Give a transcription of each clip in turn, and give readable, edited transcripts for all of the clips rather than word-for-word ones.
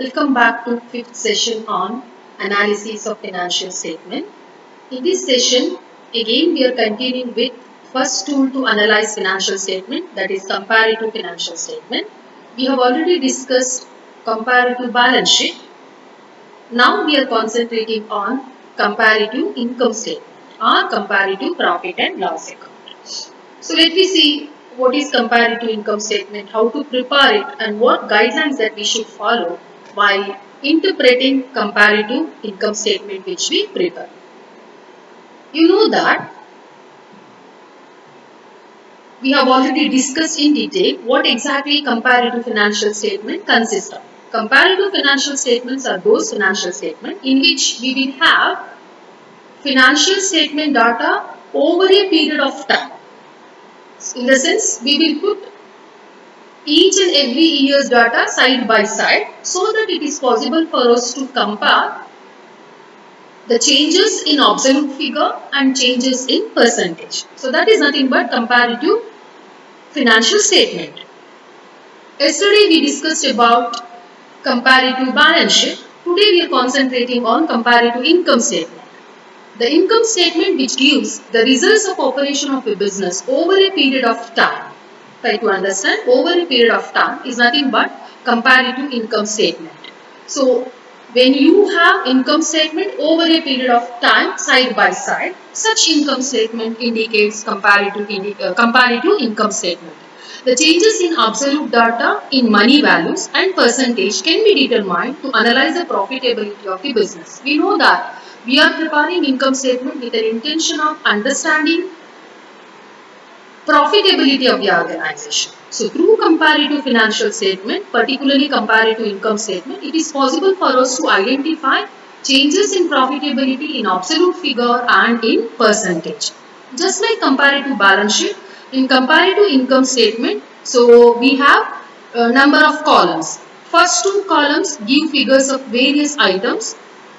Welcome back to fifth session on analysis of financial statement. In this session, again we are continuing with first tool to analyze financial statement, that is comparative financial statement. We have already discussed comparative balance sheet. Now we are concentrating on comparative income statement or comparative profit and loss account. So let me see what is comparative income statement, how to prepare it, and what guidelines that we should follow while interpreting comparative income statement which we prepare. You know that we have already discussed in detail what exactly comparative financial statement consists of. Comparative financial statements are those financial statements in which we will have financial statement data over a period of time. In the sense, we will put each and every year's data side by side so that it is possible for us to compare the changes in absolute figure and changes in percentage. So that is nothing but comparative financial statement. Yesterday we discussed about comparative balance sheet. Today we are concentrating on comparative income statement. The income statement which gives the results of operation of a business over a period of time. Try to understand, over a period of time is nothing but comparative income statement. So when you have income statement over a period of time side by side, such income statement indicates comparative income statement. The changes in absolute data in money values and percentage can be determined to analyze the profitability of the business. We know that we are preparing income statement with an intention of understanding profitability of the organization. So through comparative financial statement, particularly comparative income statement, it is possible for us to identify changes in profitability in absolute figure and in percentage. Just like comparative balance sheet, in comparative income statement, so we have a number of columns. First two columns give figures of various items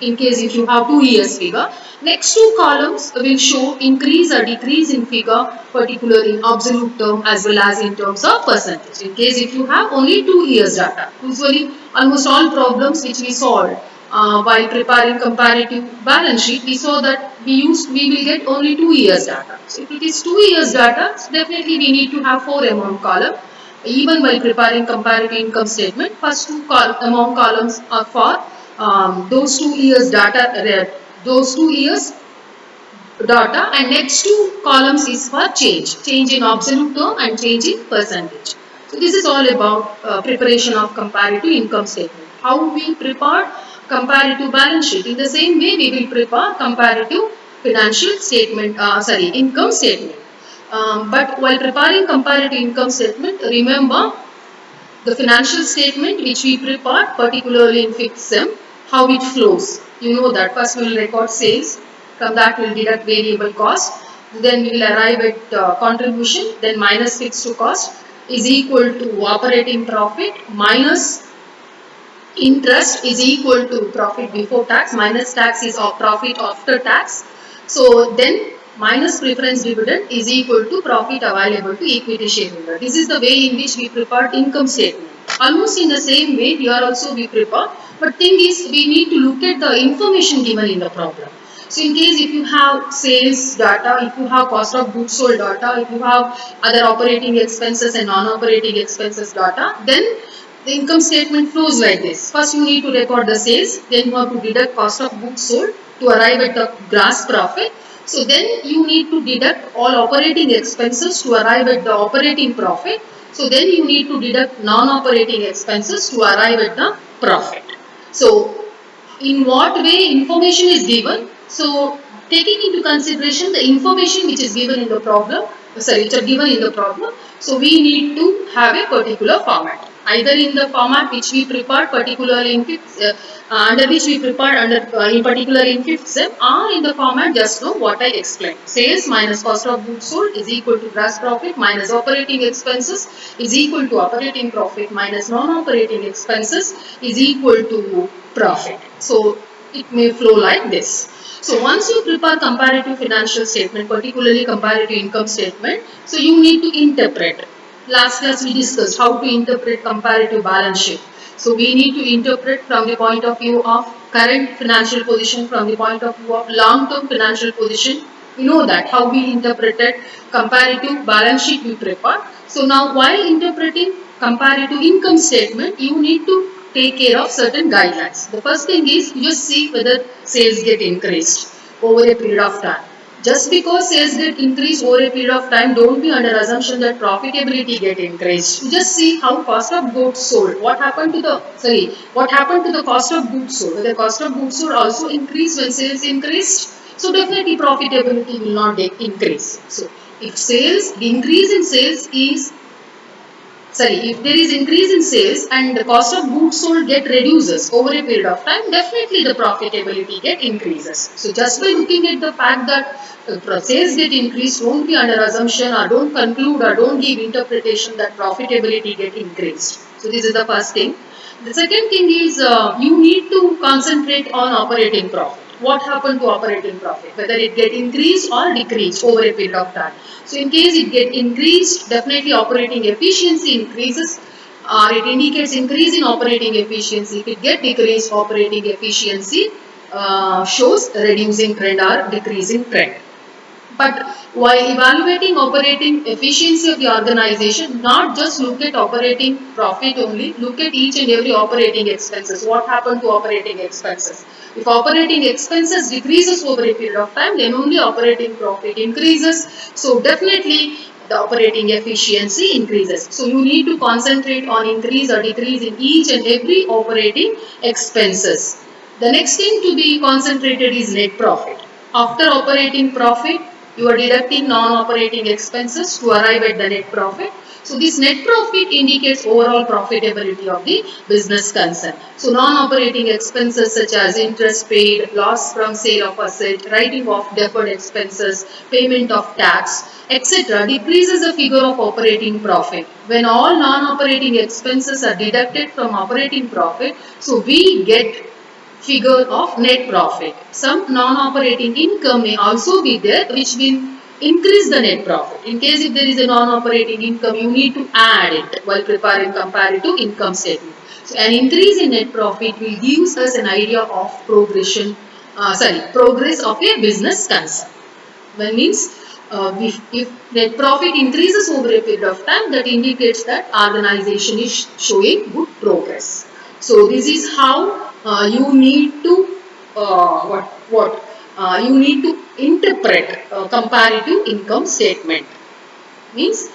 in case if you have 2 years figure. Next two columns will show increase or decrease in figure, particularly in absolute term as well as in terms of percentage. In case if you have only 2 years data, usually almost all problems which we solved while preparing comparative balance sheet, we saw that we will get only 2 years data. So if it is 2 years data, definitely we need to have 4 amount column. Even while preparing comparative income statement, first two amount columns are for those 2 years data, and next two columns is for change in absolute term and change in percentage. So this is all about preparation of comparative income statement. How we prepare comparative balance sheet. In the same way we will prepare comparative financial statement, income statement. But while preparing comparative income statement, remember the financial statement which we prepare, particularly in fifth sem, how it flows. You know that first we will record sales, from that we will deduct variable cost, then we will arrive at contribution, then minus fixed cost is equal to operating profit minus interest is equal to profit before tax, minus tax is profit after tax. So then minus preference dividend is equal to profit available to equity shareholder. This is the way in which we prepare income statement. Almost in the same way here also we prepare, but thing is we need to look at the information given in the problem. So in case if you have sales data, if you have cost of goods sold data, if you have other operating expenses and non-operating expenses data, then the income statement flows like this. First you need to record the sales, then you have to deduct cost of goods sold to arrive at the gross profit. So then you need to deduct all operating expenses to arrive at the operating profit. So then you need to deduct non-operating expenses to arrive at the profit. So in what way information is given? So taking into consideration the information which is given in the problem, so we need to have a particular format. Either in the format which we prepared particularly in fifth, under which we prepared in particular in fifth sem, or in the format just now what I explained. Sales minus cost of goods sold is equal to gross profit minus operating expenses is equal to operating profit minus non-operating expenses is equal to profit. So it may flow like this. So once you prepare comparative financial statement, particularly comparative income statement, so you need to interpret. Last class we discussed how to interpret comparative balance sheet. So we need to interpret from the point of view of current financial position, from the point of view of long-term financial position. We know that how we interpreted comparative balance sheet we prepare. So now while interpreting comparative income statement, you need to take care of certain guidelines. The first thing is you just see whether sales get increased over a period of time. Just because sales get increased over a period of time, don't be under assumption that profitability get increased. You just see how cost of goods sold. What happened to the cost of goods sold? Whether cost of goods sold also increased when sales increased. So definitely profitability will not increase. So if sales, the increase in sales is if there is increase in sales and the cost of goods sold get reduces over a period of time, definitely the profitability get increases. So just by looking at the fact that sales get increased, don't be under assumption or don't conclude or don't give interpretation that profitability get increased. So this is the first thing. The second thing is you need to concentrate on operating profit. What happened to operating profit? Whether it get increased or decreased over a period of time. So in case it get increased, definitely operating efficiency increases or it indicates increase in operating efficiency. If it get decreased, operating efficiency shows reducing trend or decreasing trend. But while evaluating operating efficiency of the organization, not just look at operating profit only, look at each and every operating expenses. What happened to operating expenses? If operating expenses decreases over a period of time, then only operating profit increases. So definitely the operating efficiency increases. So you need to concentrate on increase or decrease in each and every operating expenses. The next thing to be concentrated is net profit. After operating profit, you are deducting non-operating expenses to arrive at the net profit. So this net profit indicates overall profitability of the business concern. So non-operating expenses such as interest paid, loss from sale of asset, writing off deferred expenses, payment of tax, etc. decreases the figure of operating profit. When all non-operating expenses are deducted from operating profit, so we get figure of net profit. Some non-operating income may also be there which will increase the net profit. In case if there is a non-operating income, you need to add it while preparing comparative income statement. So an increase in net profit will give us an idea of progress of a business concern. That means if net profit increases over a period of time, that indicates that organization is showing good progress. So this is how you need to you need to interpret comparative income statement. Means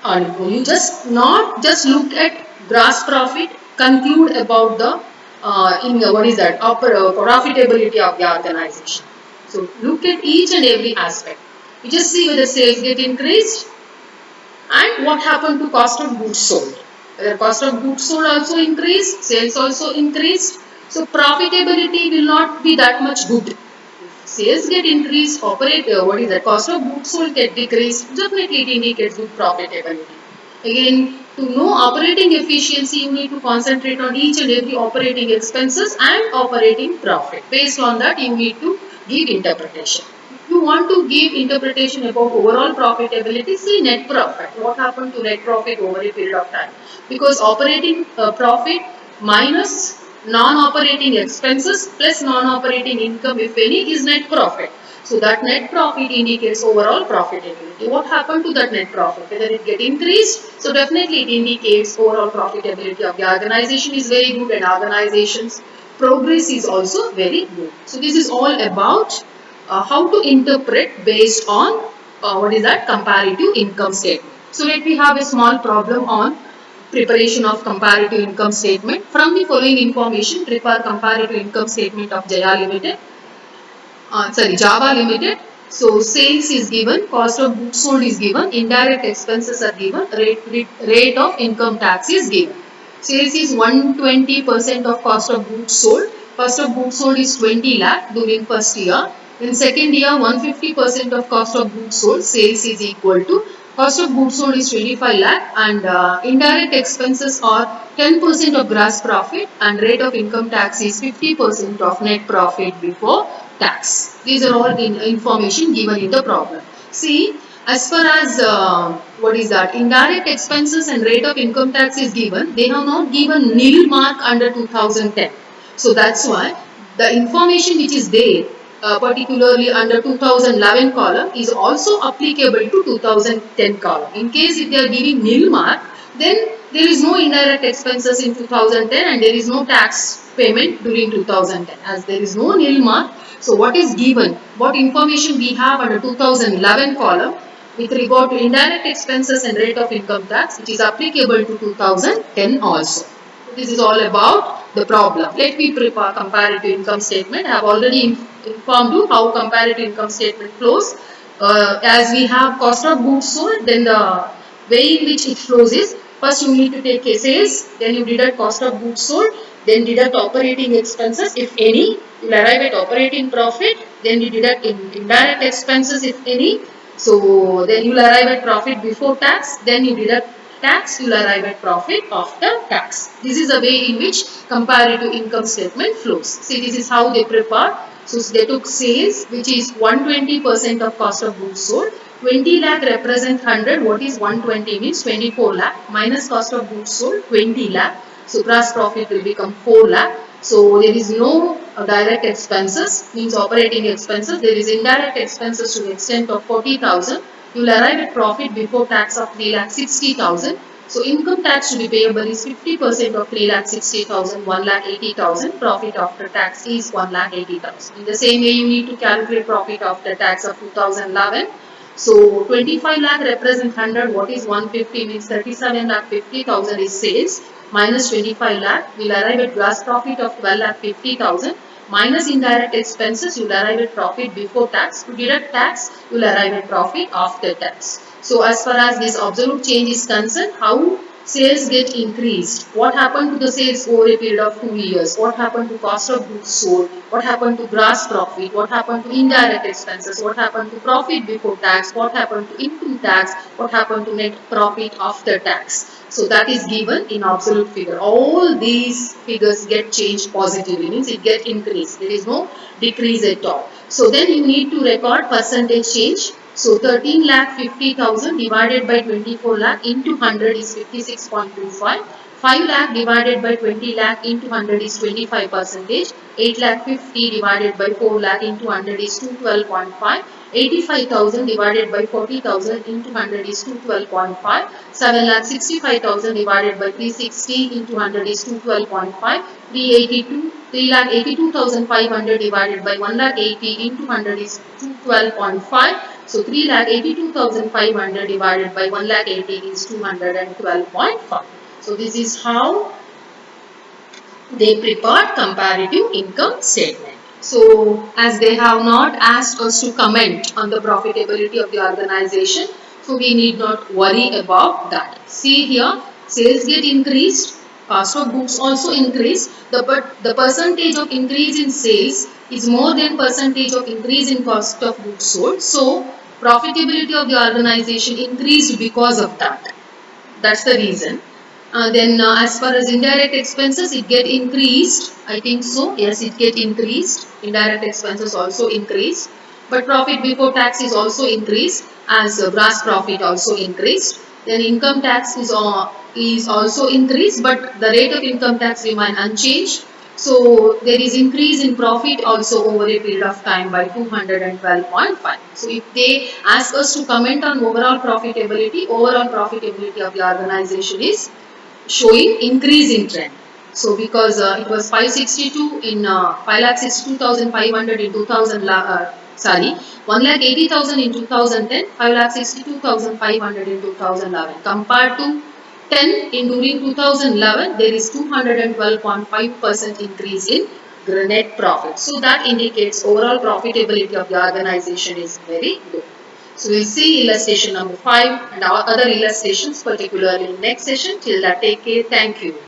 and you just not just look at gross profit, conclude about the profitability of the organization. So look at each and every aspect. You just see whether sales get increased and what happened to cost of goods sold. Whether cost of goods sold also increased, sales also increased. So profitability will not be that much good. If sales get increased, cost of goods sold get decreased, definitely it indicates good profitability. Again, to know operating efficiency, you need to concentrate on each and every operating expenses and operating profit. Based on that, you need to give interpretation. If you want to give interpretation about overall profitability, see net profit. What happened to net profit over a period of time? Because operating profit minus non-operating expenses plus non-operating income, if any, is net profit. So that net profit indicates overall profitability. What happened to that net profit? Whether it get increased, so definitely it indicates overall profitability of the organization is very good and organization's progress is also very good. So this is all about how to interpret based on comparative income statement. So let me have a small problem on preparation of comparative income statement. From the following information, prepare comparative income statement of Java Limited. So sales is given, cost of goods sold is given, indirect expenses are given, rate of income tax is given. Sales is 120% of cost of goods sold. Cost of goods sold is 20 lakh during first year. In second year, 150% of cost of goods sold. Sales is equal to cost of goods sold is 25 lakh and indirect expenses are 10% of gross profit and rate of income tax is 50% of net profit before tax. These are all information given in the problem. See, As far as what is that, indirect expenses and rate of income tax is given, they have not given nil mark under 2010. So that's why the information which is there, particularly under 2011 column, is also applicable to 2010 column. In case if they are giving nil mark, then there is no indirect expenses in 2010 and there is no tax payment during 2010, as there is no nil mark. So what is given, what information we have under 2011 column with regard to indirect expenses and rate of income tax, it is applicable to 2010 also. This is all about the problem. Let me prepare comparative income statement. I have already informed you how comparative income statement flows. As we have cost of goods sold, then the way in which it flows is, first you need to take sales, then you deduct cost of goods sold, then deduct operating expenses if any, you will arrive at operating profit, then you deduct indirect expenses if any, so then you will arrive at profit before tax, then you deduct tax, you will arrive at profit after tax. This is the way in which comparative income statement flows. See, this is how they prepare. So they took sales, which is 120% of cost of goods sold. 20 lakh represent 100. What is 120 means 24 lakh minus cost of goods sold 20 lakh. So gross profit will become 4 lakh. So there is no direct expenses, means operating expenses. There is indirect expenses to the extent of 40,000. You will arrive at profit before tax of 3,60,000. So income tax to be payable is 50% of 3,60,000, 1,80,000. Profit after tax is 1,80,000. In the same way, you need to calculate profit after tax of 2011. So 25 lakh represent 100. What is 150 means 37 lakh 50,000 is sales minus 25 lakh. We'll arrive at gross profit of 12 lakh 50,000 minus indirect expenses. You'll arrive at profit before tax. To deduct tax, you'll arrive at profit after tax. So as far as this absolute change is concerned, how sales get increased, what happened to the sales over a period of 2 years, what happened to cost of goods sold, what happened to gross profit, what happened to indirect expenses, what happened to profit before tax, what happened to income tax, what happened to net profit after tax. So that is given in absolute figure. All these figures get changed positively, means it get increased. There is no decrease at all. So then you need to record percentage change. So 13 lakh 50,000 divided by 24 lakh into 100 is 56.25. 5 lakh divided by 20 lakh into 100 is 25 percentage. 8 lakh 50 divided by 4 lakh into 100 is 212.5. 85,000 divided by 40,000 into 100 is 212.5. 7 lakh 65,000 divided by 360 into 100 is 212.5. 3 lakh 82,500 divided by 1 lakh 80 into 100 is 212.5. So 3 lakh 82,500 divided by 1 lakh 80 is 212.5. So this is how they prepared comparative income statement. So as they have not asked us to comment on the profitability of the organization, so we need not worry about that. See here, sales get increased, cost of goods also increase, but the percentage of increase in sales is more than percentage of increase in cost of goods sold. So profitability of the organization increased because of that. That's the reason. Then as far as indirect expenses, it get increased. I think so. Yes, it get increased. Indirect expenses also increased. But profit before tax is also increased as gross profit also increased. Then income tax is also increased, but the rate of income tax remain unchanged. So there is increase in profit also over a period of time by 212.5. So if they ask us to comment on overall profitability of the organization is showing increase in trend. So because it was 562 in 5,62,500 in 2000, 1,80,000 in 2010, 5,62,500 in 2011. Compared to 10 in during 2011, there is 212.5% increase in net profit. So that indicates overall profitability of the organization is very good. So we'll see illustration number 5 and other illustrations particularly in next session. Till that, take care. Thank you.